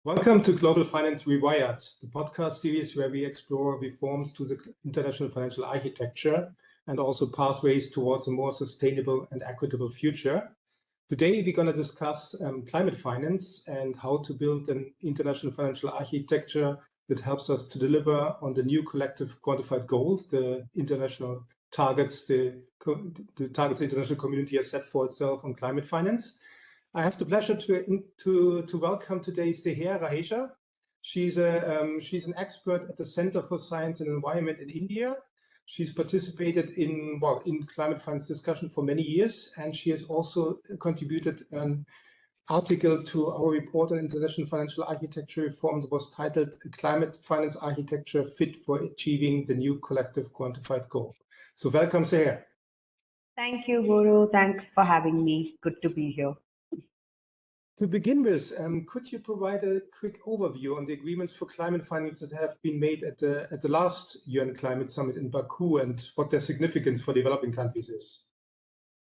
Welcome to Global Finance Rewired, the podcast series where we explore reforms to the international financial architecture and also pathways towards a more sustainable and equitable future. Today, we're going to discuss climate finance and how to build an international financial architecture that helps us to deliver on the new collective quantified goals, the international targets, the targets the international community has set for itself on climate finance. I have the pleasure to welcome today Sehr Raheja. She's an expert at the Center for Science and Environment in India. She's participated in climate finance discussion for many years, and she has also contributed an article to our report on international financial architecture reform that was titled "Climate Finance Architecture Fit for Achieving the New Collective Quantified Goal." So welcome, Sehr. Thank you, Bodo. Thanks for having me. Good to be here. To begin with, could you provide a quick overview on the agreements for climate finance that have been made at the last UN Climate Summit in Baku and what their significance for developing countries is?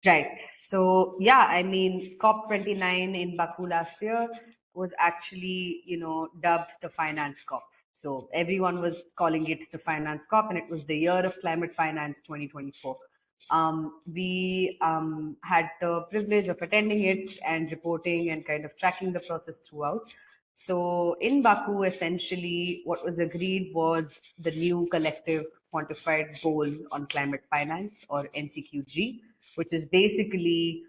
Right. So, yeah, COP29 in Baku last year was actually, dubbed the Finance COP. So everyone was calling it the Finance COP, and it was the year of climate finance 2024. We had the privilege of attending it and reporting and kind of tracking the process throughout. So in Baku, essentially, what was agreed was the new collective quantified goal on climate finance, or NCQG, which is basically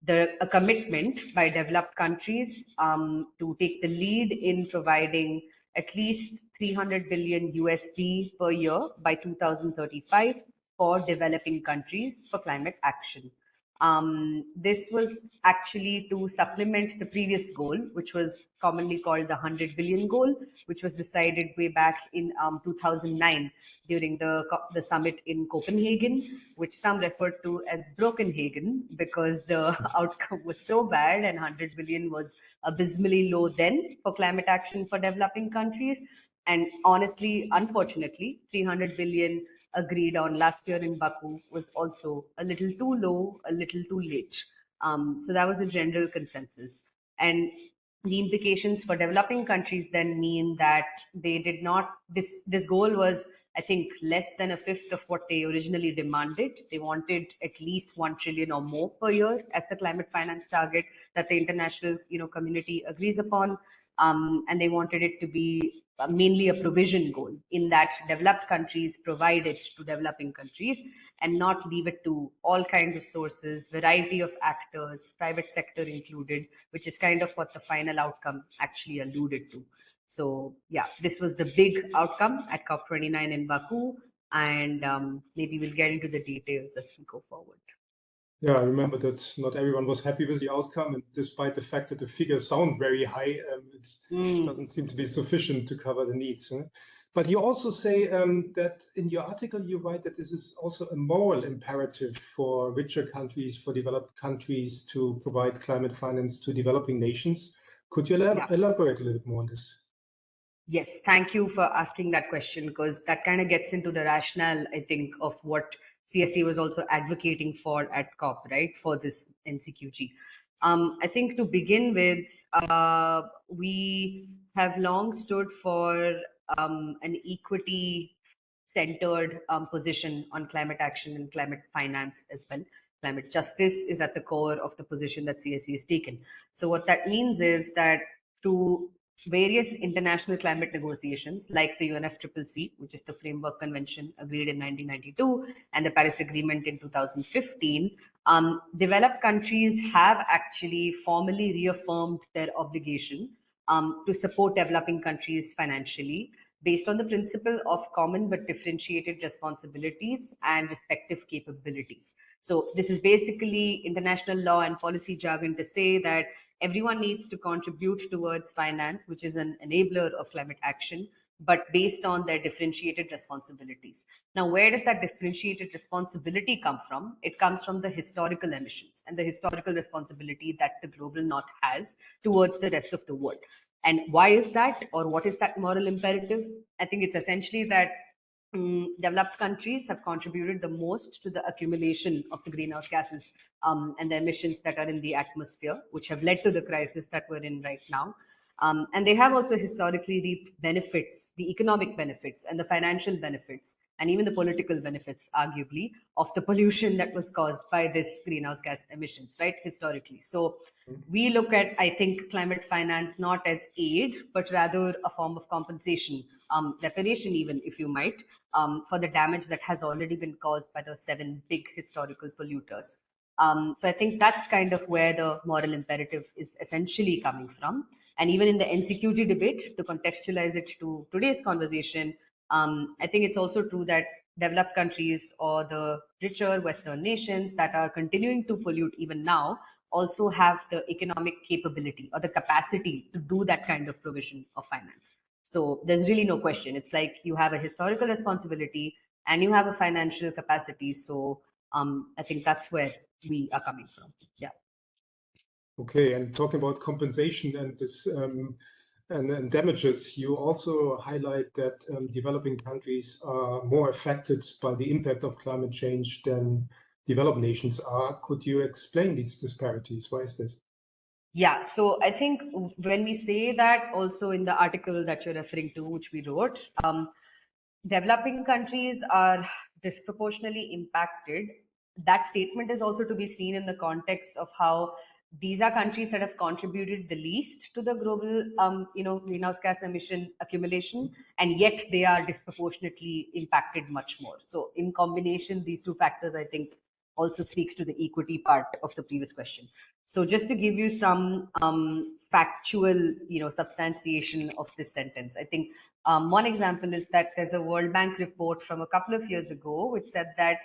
a commitment by developed countries to take the lead in providing at least 300 billion USD per year by 2035 for developing countries for climate action. This was actually to supplement the previous goal, which was commonly called the 100 billion goal, which was decided way back in 2009 during the summit in Copenhagen, which some referred to as Brokenhagen because the outcome was so bad and 100 billion was abysmally low then for climate action for developing countries. And honestly, unfortunately, 300 billion agreed on last year in Baku was also a little too low, a little too late. So that was the general consensus. And the implications for developing countries then mean that they did not, this goal was, I think, less than a fifth of what they originally demanded. They wanted at least 1 trillion or more per year as the climate finance target that the international community agrees upon. And they wanted it to be mainly a provision goal in that developed countries provide it to developing countries and not leave it to all kinds of sources, variety of actors, private sector included, which is kind of what the final outcome actually alluded to. So yeah, this was the big outcome at COP29 in Baku, and maybe we'll get into the details as we go forward. Yeah, I remember that not everyone was happy with the outcome, and despite the fact that the figures sound very high, it doesn't seem to be sufficient to cover the needs. But you also say that in your article, you write that this is also a moral imperative for richer countries, for developed countries to provide climate finance to developing nations. Could you elaborate a little bit more on this? Yes, thank you for asking that question, because that kind of gets into the rationale, I think, of what CSE was also advocating for at COP, right, for this NCQG. I think to begin with, we have long stood for an equity-centered position on climate action and climate finance as well. Climate justice is at the core of the position that CSE has taken. So what that means is that to various international climate negotiations like the UNFCCC, which is the Framework Convention agreed in 1992, and the Paris Agreement in 2015, developed countries have actually formally reaffirmed their obligation to support developing countries financially based on the principle of common but differentiated responsibilities and respective capabilities. So this is basically international law and policy jargon to say that everyone needs to contribute towards finance, which is an enabler of climate action, but based on their differentiated responsibilities. Now, where does that differentiated responsibility come from? It comes from the historical emissions and the historical responsibility that the global north has towards the rest of the world. And why is that, or what is that moral imperative? I think it's essentially that developed countries have contributed the most to the accumulation of the greenhouse gases and the emissions that are in the atmosphere, which have led to the crisis that we're in right now. And they have also historically reaped benefits, the economic benefits and the financial benefits, and even the political benefits, arguably, of the pollution that was caused by this greenhouse gas emissions, right, historically. So we look at, I think, climate finance not as aid, but rather a form of compensation, reparation even, if you might, for the damage that has already been caused by the 7 big historical polluters. So I think that's kind of where the moral imperative is essentially coming from. And even in the NCQG debate, to contextualize it to today's conversation, I think it's also true that developed countries or the richer Western nations that are continuing to pollute even now also have the economic capability or the capacity to do that kind of provision of finance. So there's really no question. It's like you have a historical responsibility and you have a financial capacity. So I think that's where we are coming from. Yeah. Okay, and talking about compensation and this and damages, you also highlight that developing countries are more affected by the impact of climate change than developed nations are. Could you explain these disparities? Why is this? Yeah, so I think when we say that, also in the article that you're referring to, which we wrote, developing countries are disproportionately impacted. That statement is also to be seen in the context of how these are countries that have contributed the least to the global, greenhouse gas emission accumulation, and yet they are disproportionately impacted much more. So, in combination, these two factors, I think, also speaks to the equity part of the previous question. So, just to give you some factual, substantiation of this sentence, I think one example is that there's a World Bank report from a couple of years ago which said that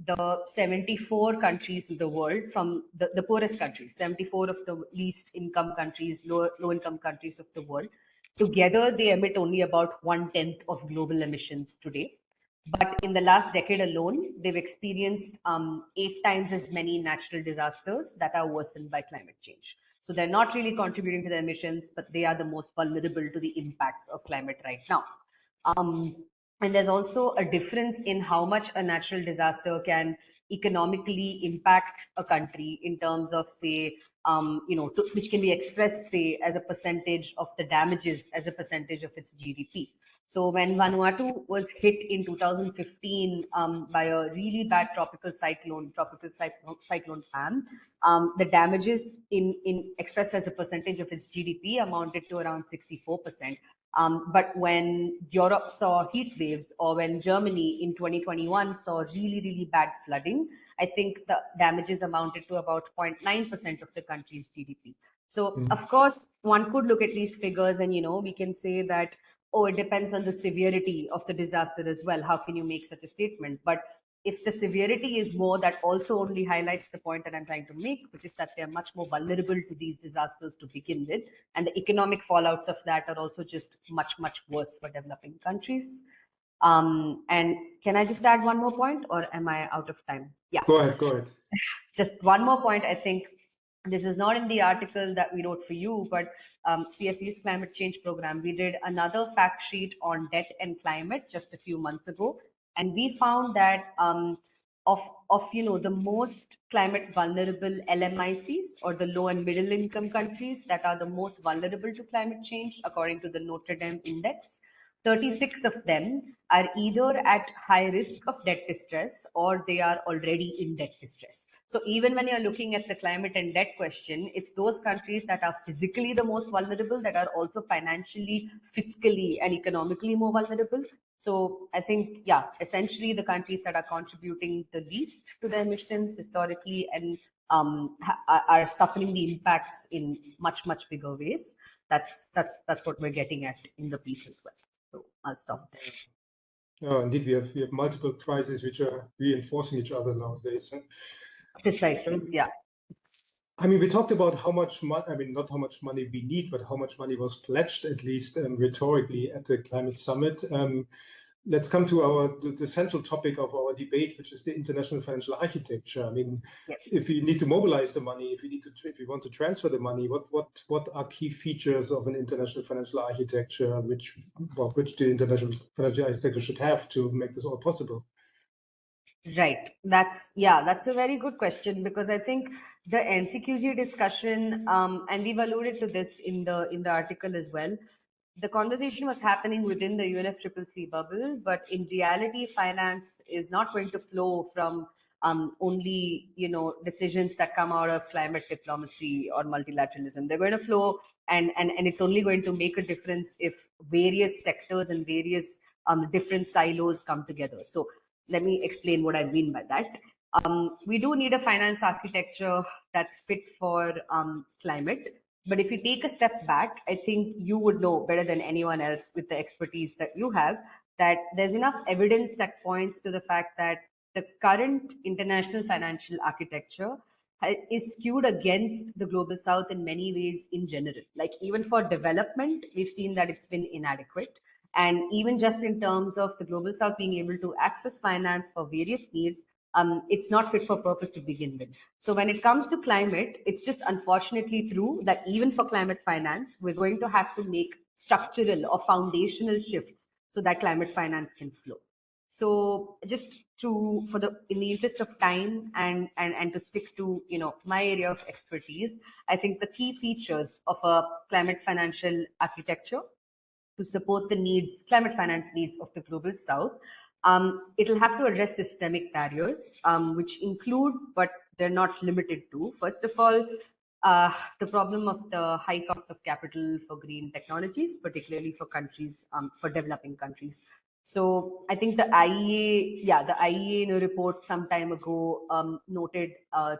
the 74 countries in the world, from the poorest countries, 74 of the least income countries, low income countries of the world, together they emit only about 1/10 of global emissions today. But in the last decade alone, they've experienced 8 times as many natural disasters that are worsened by climate change. So they're not really contributing to the emissions, but they are the most vulnerable to the impacts of climate right now. And there's also a difference in how much a natural disaster can economically impact a country in terms of, say, which can be expressed, say, as a percentage of the damages as a percentage of its GDP. So when Vanuatu was hit in 2015 by a really bad tropical cyclone Pam, the damages in expressed as a percentage of its GDP amounted to around 64%. But when Europe saw heat waves, or when Germany in 2021 saw really, really bad flooding, I think the damages amounted to about 0.9% of the country's GDP. So, of course, one could look at these figures and, we can say that, oh, it depends on the severity of the disaster as well. How can you make such a statement? But if the severity is more, that also only highlights the point that I'm trying to make, which is that they're much more vulnerable to these disasters to begin with. And the economic fallouts of that are also just much, much worse for developing countries. And can I just add one more point, or am I out of time? Yeah. Go ahead. Just one more point. I think this is not in the article that we wrote for you, but CSE's climate change program, we did another fact sheet on debt and climate just a few months ago. And we found that of the most climate vulnerable LMICs, or the low and middle income countries that are the most vulnerable to climate change, according to the Notre Dame Index, 36 of them are either at high risk of debt distress, or they are already in debt distress. So even when you're looking at the climate and debt question, it's those countries that are physically the most vulnerable that are also financially, fiscally, and economically more vulnerable. So I think, yeah, essentially the countries that are contributing the least to the emissions historically and are suffering the impacts in much, much bigger ways. That's what we're getting at in the piece as well. So I'll stop there. Oh, indeed, we have multiple crises which are reinforcing each other nowadays. Precisely, yeah. I mean, we talked about how much money, not how much money we need, but how much money was pledged, at least rhetorically, at the climate summit. Let's come to the central topic of our debate, which is the international financial architecture. I mean, yes. If we need to mobilize the money, if we want to transfer the money, what are key features of an international financial architecture, which the international financial architecture should have to make this all possible? Right. That's a very good question, because I think the NCQG discussion, and we've alluded to this in the article as well. The conversation was happening within the UNFCCC bubble, but in reality, finance is not going to flow from only decisions that come out of climate diplomacy or multilateralism. They're going to flow, and it's only going to make a difference if various sectors and various different silos come together. So let me explain what I mean by that. We do need a finance architecture that's fit for climate. But if you take a step back, I think you would know better than anyone else with the expertise that you have that there's enough evidence that points to the fact that the current international financial architecture is skewed against the global south in many ways in general. Like, even for development, we've seen that it's been inadequate. And even just in terms of the global south being able to access finance for various needs, it's not fit for purpose to begin with. So when it comes to climate, it's just unfortunately true that even for climate finance, we're going to have to make structural or foundational shifts so that climate finance can flow. So just in the interest of time and to stick to my area of expertise, I think the key features of a climate financial architecture to support the climate finance needs of the global south. It'll have to address systemic barriers, which include, but they're not limited to, first of all, the problem of the high cost of capital for green technologies, particularly for developing countries. So I think the IEA in a report some time ago noted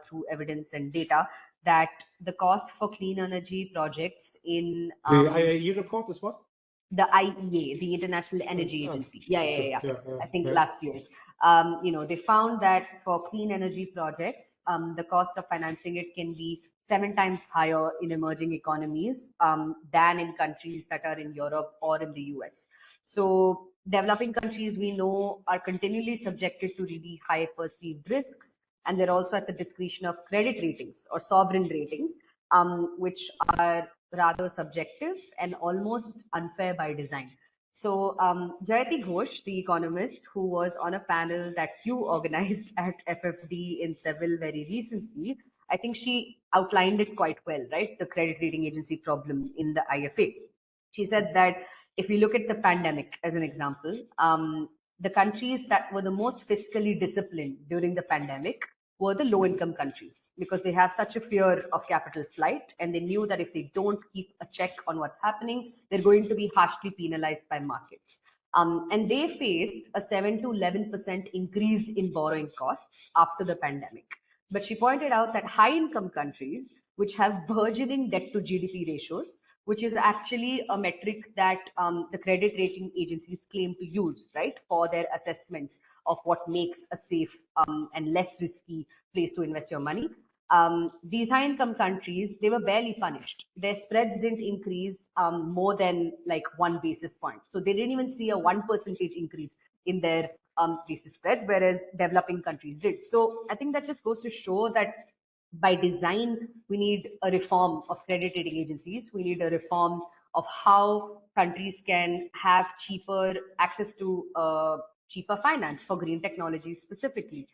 through evidence and data that the cost for clean energy projects in the IEA report is what? The IEA, the International Energy Agency. Yeah. I think last year's. They found that for clean energy projects, the cost of financing it can be 7 times higher in emerging economies than in countries that are in Europe or in the US. So developing countries, we know, are continually subjected to really high perceived risks, and they're also at the discretion of credit ratings or sovereign ratings, which are rather subjective and almost unfair by design. So Jayati Ghosh, the economist who was on a panel that you organized at FFD in Seville very recently, I think she outlined it quite well, right? The credit rating agency problem in the IFA. She said that if you look at the pandemic as an example, the countries that were the most fiscally disciplined during the pandemic were the low income countries, because they have such a fear of capital flight, and they knew that if they don't keep a check on what's happening, they're going to be harshly penalized by markets. And they faced a 7 to 11% increase in borrowing costs after the pandemic. But she pointed out that high income countries, which have burgeoning debt to GDP ratios, which is actually a metric that the credit rating agencies claim to use, right, for their assessments of what makes a safe and less risky place to invest your money. These high income countries, they were barely punished. Their spreads didn't increase more than like 1 basis point. So they didn't even see a 1% increase in their basis spreads, whereas developing countries did. So I think that just goes to show that by design, we need a reform of credit rating agencies. We need a reform of how countries can have cheaper access to cheaper finance for green technologies specifically.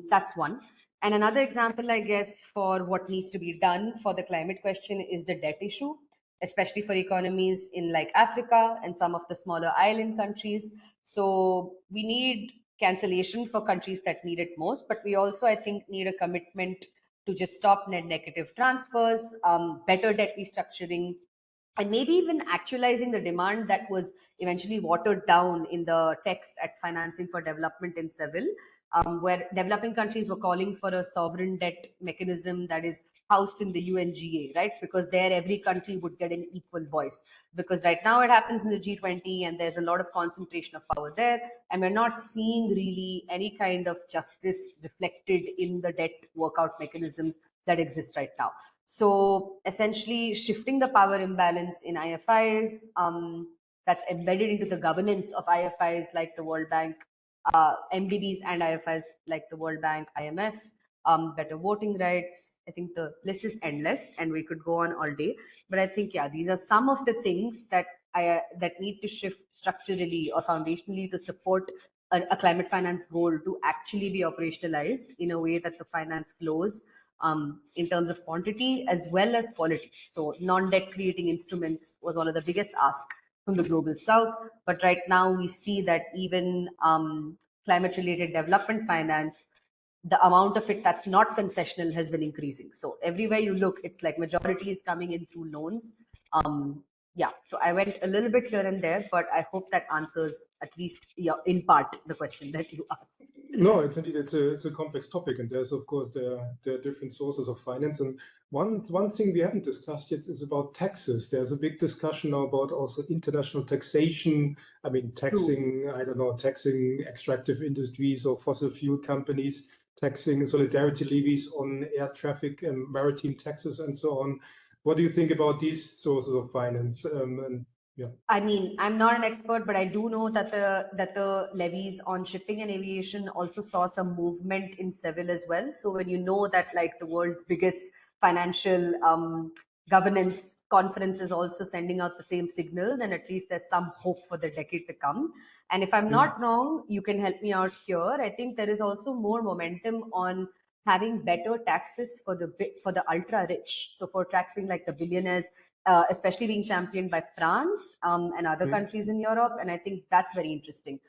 That's one. And another example, I guess, for what needs to be done for the climate question is the debt issue, especially for economies in like Africa and some of the smaller island countries. So we need cancellation for countries that need it most, but we also, I think, need a commitment to just stop net negative transfers, better debt restructuring, and maybe even actualizing the demand that was eventually watered down in the text at Financing for Development in Seville, where developing countries were calling for a sovereign debt mechanism that is housed in the UNGA, right? Because there every country would get an equal voice. Because right now it happens in the G20 and there's a lot of concentration of power there, and we're not seeing really any kind of justice reflected in the debt workout mechanisms that exist right now. So essentially shifting the power imbalance in IFIs, that's embedded into the governance of IFIs like the World Bank, MDBs and IFIs like the World Bank, IMF, better voting rights. I think the list is endless and we could go on all day. But I think, yeah, these are some of the things that need to shift structurally or foundationally to support a climate finance goal to actually be operationalized in a way that the finance flows in terms of quantity as well as quality. So non-debt creating instruments was one of the biggest asks from the global south. But right now we see that even climate related development finance, the amount of it that's not concessional has been increasing. So everywhere you look, it's like majority is coming in through loans. Yeah, so I went a little bit here and there, but I hope that answers at least in part the question that you asked. No, it's indeed it's a complex topic, and there's of course there are different sources of finance. And one thing we haven't discussed yet is about taxes. There's a big discussion now about also international taxation. I mean, taxing taxing extractive industries or fossil fuel companies, taxing solidarity levies on air traffic and maritime taxes and so on. What do you think about these sources of finance? Yeah. I mean, I'm not an expert, but I do know that the levies on shipping and aviation also saw some movement in civil as well. So when you know that like the world's biggest financial governance conference is also sending out the same signal, then at least there's some hope for the decade to come. And if I'm not wrong, you can help me out here. I think there is also more momentum on having better taxes for the ultra rich. So for taxing like the billionaires, especially being championed by France and other countries in Europe. And I think that's very interesting.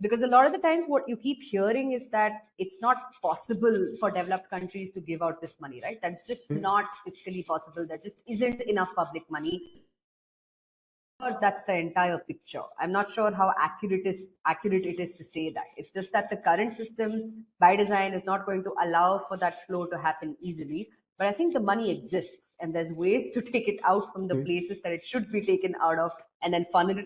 Because a lot of the times what you keep hearing is that it's not possible for developed countries to give out this money, right? That's just not fiscally possible. There just isn't enough public money. That's the entire picture. I'm not sure how accurate it is to say that. It's just that the current system by design is not going to allow for that flow to happen easily. But I think the money exists, and there's ways to take it out from the places that it should be taken out of, and then funnel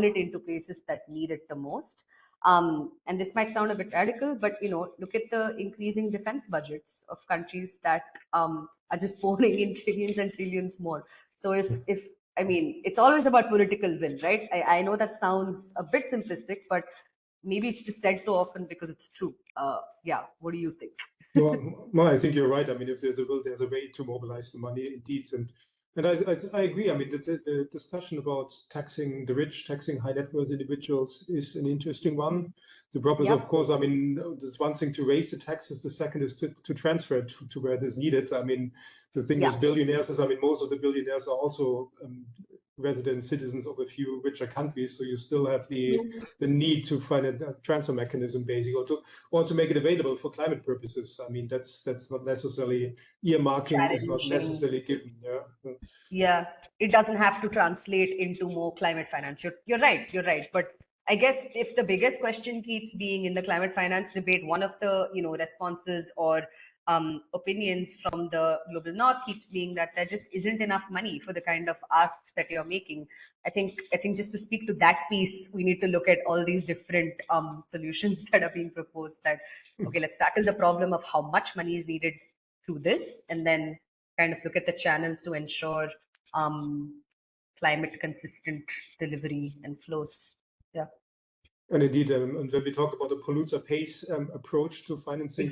it into places that need it the most. And this might sound a bit radical, but look at the increasing defense budgets of countries that are just pouring in trillions and trillions more. So if I mean, it's always about political will, right? I know that sounds a bit simplistic, but maybe it's just said so often because it's true. Yeah, what do you think? No, I think you're right. I mean, if there's a will, there's a way to mobilize the money, indeed. And I agree. I mean, the discussion about taxing the rich, taxing high net worth individuals is an interesting one. The problem is, of course, I mean, there's one thing to raise the taxes. The second is to transfer it to where it is needed. I mean, the thing with billionaires is, I mean, most of the billionaires are also resident citizens of a few richer countries, so you still have the need to find a transfer mechanism, basically, or to make it available for climate purposes. I mean, that's not necessarily earmarking is not necessarily given. Yeah, it doesn't have to translate into more climate finance. You're right. But I guess if the biggest question keeps being in the climate finance debate, one of the responses or opinions from the global north keeps being that there just isn't enough money for the kind of asks that you're making. I think just to speak to that piece, we need to look at all these different solutions that are being proposed. That okay, let's tackle the problem of how much money is needed through this, and then kind of look at the channels to ensure climate consistent delivery and flows. Yeah. And indeed, when we talk about the polluter pays approach to financing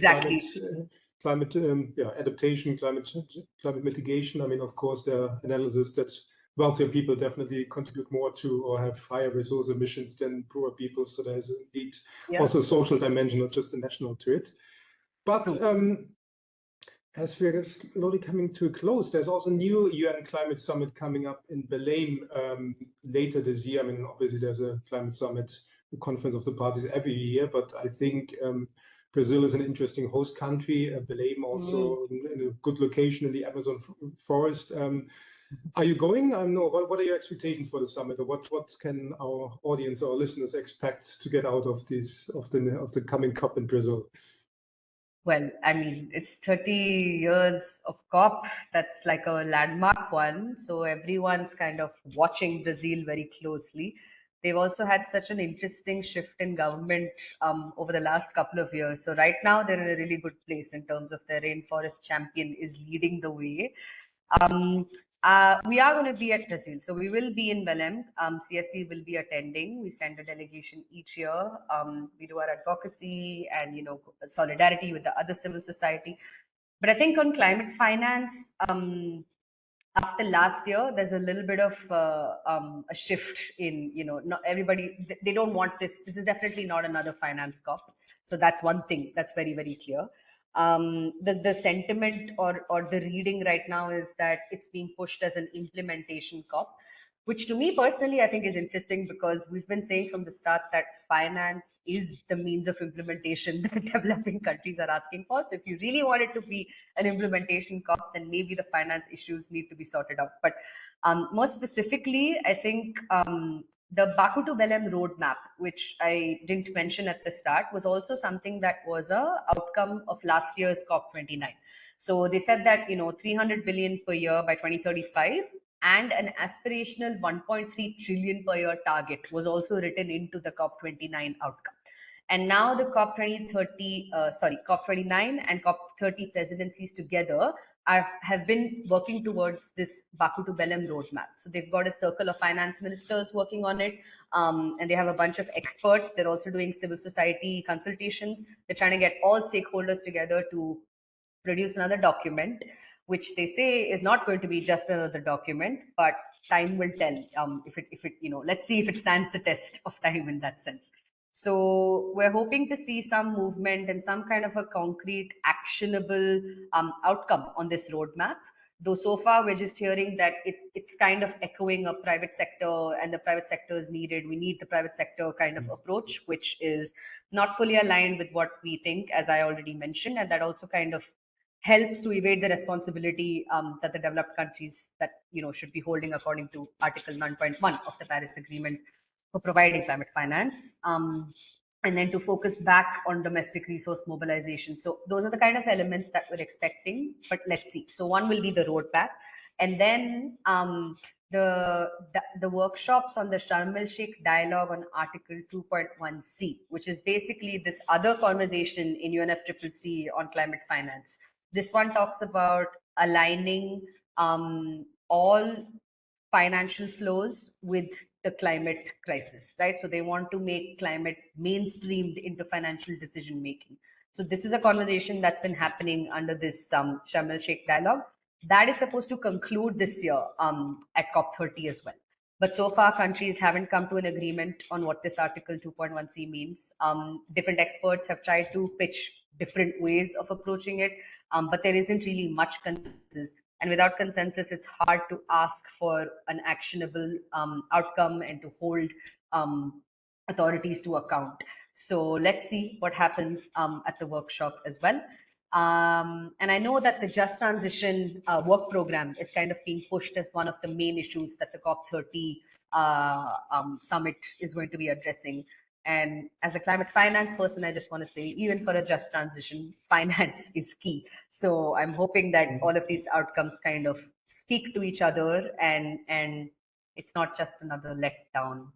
climate adaptation, climate mitigation, I mean, of course, there are analysis that wealthier people definitely contribute more to or have higher resource emissions than poorer people. So there's indeed also a social dimension, not just a national to it. But as we're slowly coming to a close, there's also a new UN climate summit coming up in Belém later this year. I mean, obviously there's a climate summit, the conference of the parties every year, but I think Brazil is an interesting host country. Belém also in a good location in the Amazon forest. Are you going? What are your expectations for the summit, or what can our audience, our listeners expect to get out of this of the coming COP in Brazil? Well, I mean, it's 30 years of COP. That's like a landmark one. So everyone's kind of watching Brazil very closely. They've also had such an interesting shift in government over the last couple of years. So right now they're in a really good place in terms of their rainforest champion is leading the way. We are going to be at Brazil. So we will be in Belém. CSC will be attending. We send a delegation each year. We do our advocacy and, solidarity with the other civil society. But I think on climate finance, after last year, there's a little bit of a shift in, not everybody, they don't want this. This is definitely not another finance COP. So that's one thing that's very, very clear. The sentiment or the reading right now is that it's being pushed as an implementation COP, which to me personally, I think is interesting because we've been saying from the start that finance is the means of implementation that developing countries are asking for. So if you really want it to be an implementation COP, then maybe the finance issues need to be sorted out. But more specifically, I think the Baku to Belém roadmap, which I didn't mention at the start, was also something that was a outcome of last year's COP29. So they said that 300 billion per year by 2035 and an aspirational 1.3 trillion per year target was also written into the COP29 outcome. And now the COP29 and COP30 presidencies together have been working towards this Baku to Belém roadmap. So they've got a circle of finance ministers working on it, and they have a bunch of experts. They're also doing civil society consultations. They're trying to get all stakeholders together to produce another document, which they say is not going to be just another document, but time will tell if it let's see if it stands the test of time in that sense. So we're hoping to see some movement and some kind of a concrete, actionable outcome on this roadmap. Though so far we're just hearing that it's kind of echoing a private sector, and the private sector is needed. We need the private sector kind of approach, which is not fully aligned with what we think, as I already mentioned, and that also kind of helps to evade the responsibility that the developed countries that should be holding according to Article 9.1 of the Paris Agreement for providing climate finance, and then to focus back on domestic resource mobilization. So those are the kind of elements that we're expecting, but let's see. So one will be the roadmap, and then the workshops on the Sharm el Sheikh dialogue on Article 2.1c, which is basically this other conversation in UNFCCC on climate finance. This one talks about aligning all financial flows with the climate crisis, right? So they want to make climate mainstreamed into financial decision making. So this is a conversation that's been happening under this Sharm el Sheikh dialogue. That is supposed to conclude this year at COP30 as well. But so far, countries haven't come to an agreement on what this Article 2.1c means. Different experts have tried to pitch different ways of approaching it, but there isn't really much consensus. And without consensus, it's hard to ask for an actionable outcome and to hold authorities to account. So let's see what happens at the workshop as well. And I know that the Just Transition work program is kind of being pushed as one of the main issues that the COP30 summit is going to be addressing. And as a climate finance person, I just want to say, even for a just transition, finance is key. So I'm hoping that all of these outcomes kind of speak to each other, and it's not just another letdown.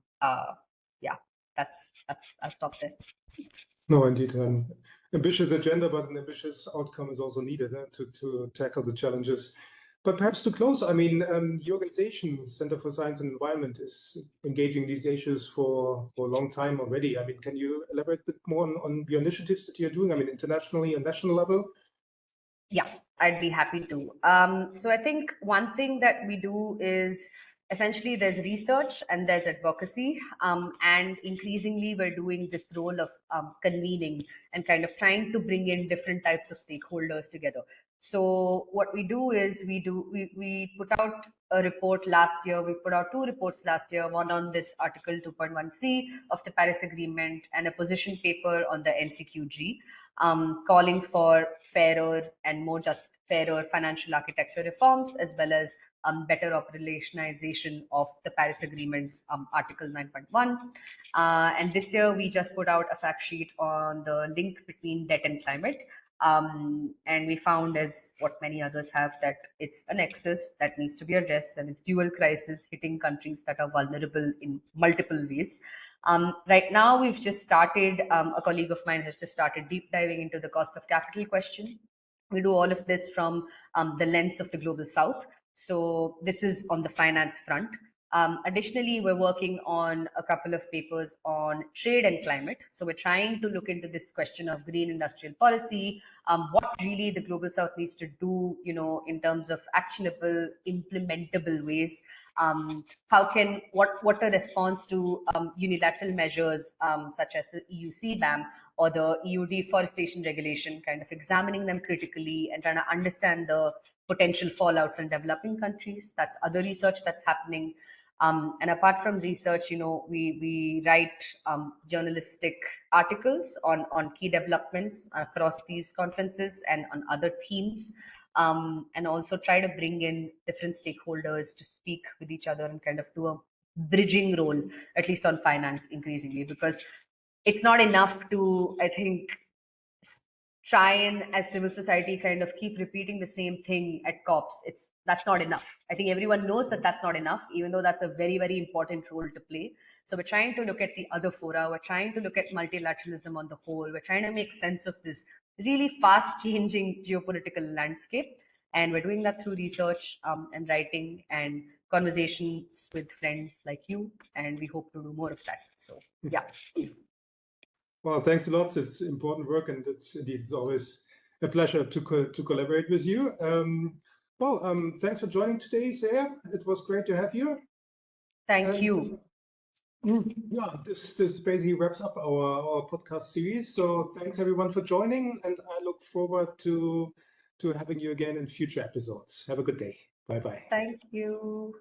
Yeah, I'll stop there. No, indeed. Ambitious agenda, but an ambitious outcome is also needed to tackle the challenges. But perhaps to close, I mean, the organization, Center for Science and Environment, is engaging these issues for a long time already. I mean, can you elaborate a bit more on your initiatives that you're doing? I mean, internationally and national level? Yeah, I'd be happy to. So I think one thing that we do is essentially there's research and there's advocacy, and increasingly we're doing this role of convening and kind of trying to bring in different types of stakeholders together. So what we do is we put out a report last year. We put out 2 reports last year, one on this Article 2.1c of the Paris Agreement and a position paper on the NCQG, calling for fairer financial architecture reforms, as well as better operationalization of the Paris Agreement's Article 9.1. And this year, we just put out a fact sheet on the link between debt and climate. And we found, as what many others have, that it's a nexus that needs to be addressed, and it's dual crisis hitting countries that are vulnerable in multiple ways. Right now, we've just started, a colleague of mine has just started deep diving into the cost of capital question. We do all of this from the lens of the global south. So this is on the finance front. Additionally, we're working on a couple of papers on trade and climate. So we're trying to look into this question of green industrial policy, what really the Global South needs to do, in terms of actionable, implementable ways. What a response to unilateral measures such as the EU CBAM or the EU deforestation regulation, kind of examining them critically and trying to understand the potential fallouts in developing countries. That's other research that's happening. And apart from research, we write journalistic articles on key developments across these conferences and on other themes, and also try to bring in different stakeholders to speak with each other and kind of do a bridging role, at least on finance increasingly, because it's not enough to, I think, try and as civil society kind of keep repeating the same thing at COPs. That's not enough. I think everyone knows that that's not enough, even though that's a very, very important role to play. So we're trying to look at the other fora. We're trying to look at multilateralism on the whole. We're trying to make sense of this really fast changing geopolitical landscape. And we're doing that through research and writing and conversations with friends like you. And we hope to do more of that. So, yeah. Well, thanks a lot. It's important work, and it's always a pleasure to collaborate with you. Thanks for joining today, Sehr. It was great to have you. Thank you. Yeah, this basically wraps up our podcast series. So thanks everyone for joining, and I look forward to having you again in future episodes. Have a good day. Bye-bye. Thank you.